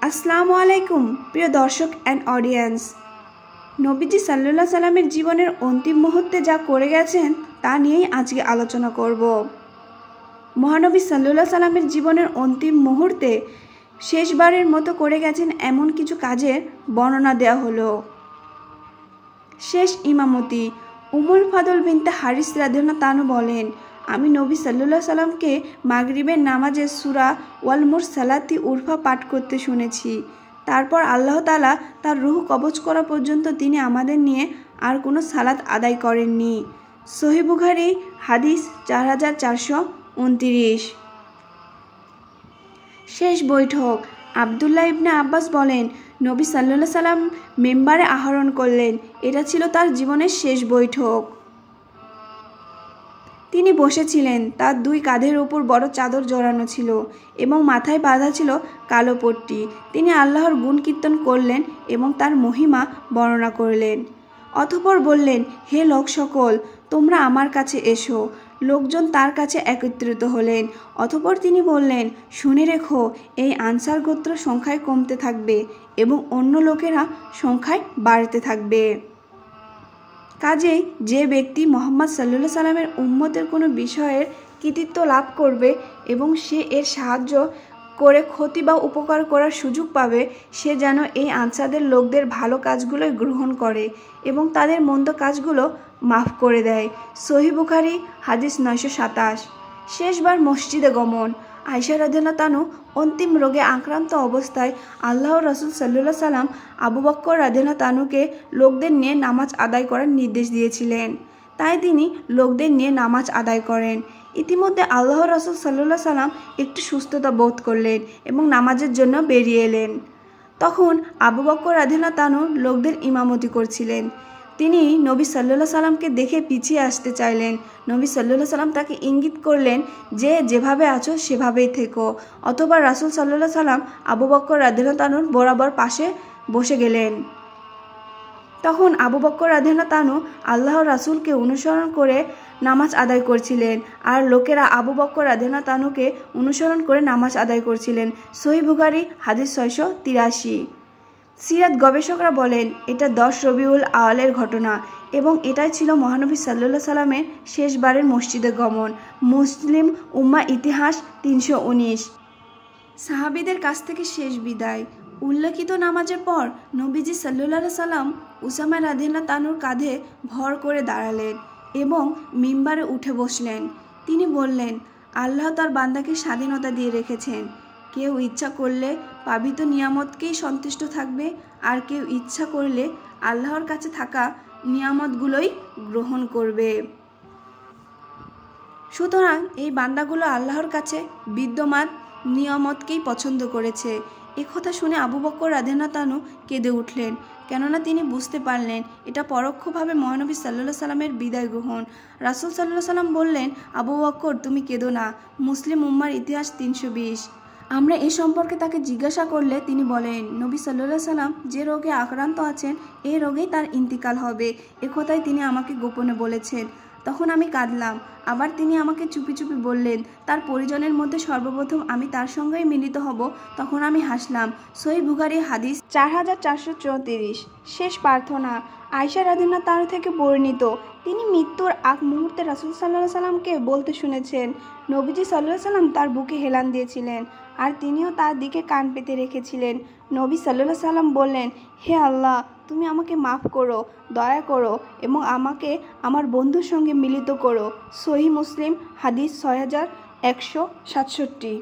আসসালামু আলাইকুম প্রিয় দর্শক অ্যান্ড অডিয়েন্স। নবীজি সাল্লাল্লাহু আলাইহি সাল্লামের জীবনের অন্তিম মুহূর্তে যা করে গেছেন তা নিয়েই আজকে আলোচনা করব। মহানবী সাল্লাল্লাহু আলাইহি সাল্লামের জীবনের অন্তিম মুহূর্তে শেষবারের মতো করে গেছেন এমন কিছু কাজের বর্ণনা দেওয়া হলো। শেষ ইমামতি। উমুল ফাদল বিনতে হারিস রাদিয়াল্লাহু তাআলা বলেন, আমি নবী সাল্লাল্লাহু আলাইহি সাল্লামকে মাগরিবের নামাজে সূরা ওয়াল মুরসালাতি উরফা পাঠ করতে শুনেছি। তারপর আল্লাহ তাআলা তার রূহ কবজ করা পর্যন্ত তিনি আমাদের নিয়ে আর কোনো সালাত আদায় করেননি। সহিহ বুখারী হাদিস 4429। শেষ বৈঠক। আব্দুল্লাহ ইবনে আব্বাস বলেন, নবী সাল্লাল্লাহু আলাইহি সাল্লাম মেম্বারে আরোহণ করলেন। এটা ছিল তার জীবনের শেষ বৈঠক। তিনি বসেছিলেন, তার দুই কাঁধের উপর বড় চাদর জড়ানো ছিল এবং মাথায় বাঁধা ছিল কালো পট্টি। তিনি আল্লাহর গুণ কীর্তন করলেন এবং তার মহিমা বর্ণনা করলেন। অতঃপর বললেন, হে লোক সকল, তোমরা আমার কাছে এসো। লোকজন তার কাছে একত্রিত হলেন। অতঃপর তিনি বললেন, শুনে রেখো, এই আনসার গোত্র সংখ্যায় কমতে থাকবে এবং অন্য লোকেরা সংখ্যায় বাড়তে থাকবে। কাজেই যে ব্যক্তি মুহাম্মদ সাল্লাল্লাহু আলাইহি সাল্লামের উম্মতের কোনো বিষয়ের কৃতিত্ব লাভ করবে এবং সে এর সাহায্য করে ক্ষতি বা উপকার করার সুযোগ পাবে, সে যেন এই আনসারদের লোকদের ভালো কাজগুলোই গ্রহণ করে এবং তাদের মন্দ কাজগুলো মাফ করে দেয়। সহিহ বুখারী হাদিস 927। শেষবার মসজিদে গমন। আয়েশা রাদিয়াল্লাহু তাআলা অন্তিম রোগে আক্রান্ত অবস্থায় আল্লাহর রাসূল সাল্লাল্লাহু আলাইহি সাল্লাম আবু বকর রাদিয়াল্লাহু তাআলাকে লোকদের নিয়ে নামাজ আদায় করার নির্দেশ দিয়েছিলেন। তাই তিনি লোকদের নিয়ে নামাজ আদায় করেন। ইতিমধ্যে আল্লাহর রাসূল সাল্লাল্লাহু আলাইহি সাল্লাম একটু সুস্থতা বোধ করলেন এবং নামাজের জন্য বেরিয়ে এলেন। তখন আবু বকর রাদিয়াল্লাহু তাআলা লোকদের ইমামতি করছিলেন। তিনি নবী সাল্লাল্লাহু আলাইহি সাল্লামকে দেখে পিছিয়ে আসতে চাইলেন। নবী সাল্লাল্লাহু আলাইহি সাল্লাম তাকে ইঙ্গিত করলেন যে যেভাবে আছো সেভাবেই থেকো। অথবা রাসূল সাল্লাল্লাহু আলাইহি সাল্লাম আবু বকর রাদিয়াল্লাহু তাআলার বরাবর পাশে বসে গেলেন। তখন আবু বকর রাদিয়াল্লাহু তাআলা আল্লাহর রাসূলকে অনুসরণ করে নামাজ আদায় করছিলেন আর লোকেরা আবু বকর রাদিয়াল্লাহু তাআলাকে অনুসরণ করে নামাজ আদায় করছিলেন। সহিহ বুখারী হাদিস 683। সিরাত গবেষকরা বলেন, এটা 10 রবিউল আওয়ালের ঘটনা এবং এটাই ছিল মহানবী সাল্লাল্লাহু আলাইহি সাল্লামের শেষবারের মসজিদে গমন। মুসলিম উম্মাহ ইতিহাস 319। সাহাবীদের কাছ থেকে শেষ বিদায়। উল্লেখিত নামাজের পর নবীজি সাল্লাল্লাহু আলাইহি সাল্লাম উসামা রাদিয়াল্লাহু তাআলার কাঁধে ভর করে দাঁড়ালেন এবং মিম্বারে উঠে বসলেন। তিনি বললেন, আল্লাহ তার বান্দাকে স্বাধীনতা দিয়ে রেখেছেন। কেউ ইচ্ছা করলে পাবিত নিয়ামতকেই সন্তুষ্ট থাকবে আর কেউ ইচ্ছা করলে আল্লাহর কাছে থাকা নিয়ামতগুলোই গ্রহণ করবে। সুতরাং এই বান্দাগুলো আল্লাহর কাছে বিদ্যমান নিয়ামতকেই পছন্দ করেছে। একথা শুনে আবু বকর রাদিয়াল্লাহু তাআলা কেঁদে উঠলেন, কেননা তিনি বুঝতে পারলেন এটা পরোক্ষভাবে মহানবী সাল্লাল্লাহু আলাইহি সাল্লামের বিদায় গ্রহণ। রাসূল সাল্লাল্লাহু আলাইহি সাল্লাম বললেন, আবু বকর, তুমি কেঁদো না। মুসলিম উম্মার ইতিহাস 320। আমরা এ সম্পর্কে তাকে জিজ্ঞাসা করলে তিনি বলেন, নবী সাল্লাল্লাহু আলাইহি সাল্লাম যে রোগে আক্রান্ত আছেন এই রোগেই তার ইন্তিকাল হবে, একথাই তিনি আমাকে গোপনে বলেছেন। তখন আমি কাঁদলাম। আবার তিনি আমাকে চুপি চুপি বললেন, তার পরিজনের মধ্যে সর্বপ্রথম আমি তার সঙ্গেই মিলিত হব। তখন আমি হাসলাম। সহিহ বুখারী হাদিস 4434। শেষ প্রার্থনা। আয়েশা রাদিয়াল্লাহু তাআলা থেকে বর্ণিত, তিনি মৃত্যুর আগ মুহূর্তে রাসূল সাল্লাল্লাহু আলাইহি সাল্লামকে বলতে শুনেছেন। নবীজি সাল্লাল্লাহু আলাইহি সাল্লাম তার বুকে হেলান দিয়েছিলেন আর তিনিও তার দিকে কান পেতে রেখেছিলেন। নবী সাল্লাল্লাহু আলাইহি সাল্লাম বললেন, হে আল্লাহ, তুমি আমাকে মাফ করো, দয়া করো এবং আমাকে আমার বন্ধুর সঙ্গে মিলিত করো। সহিহ মুসলিম হাদিস 6167।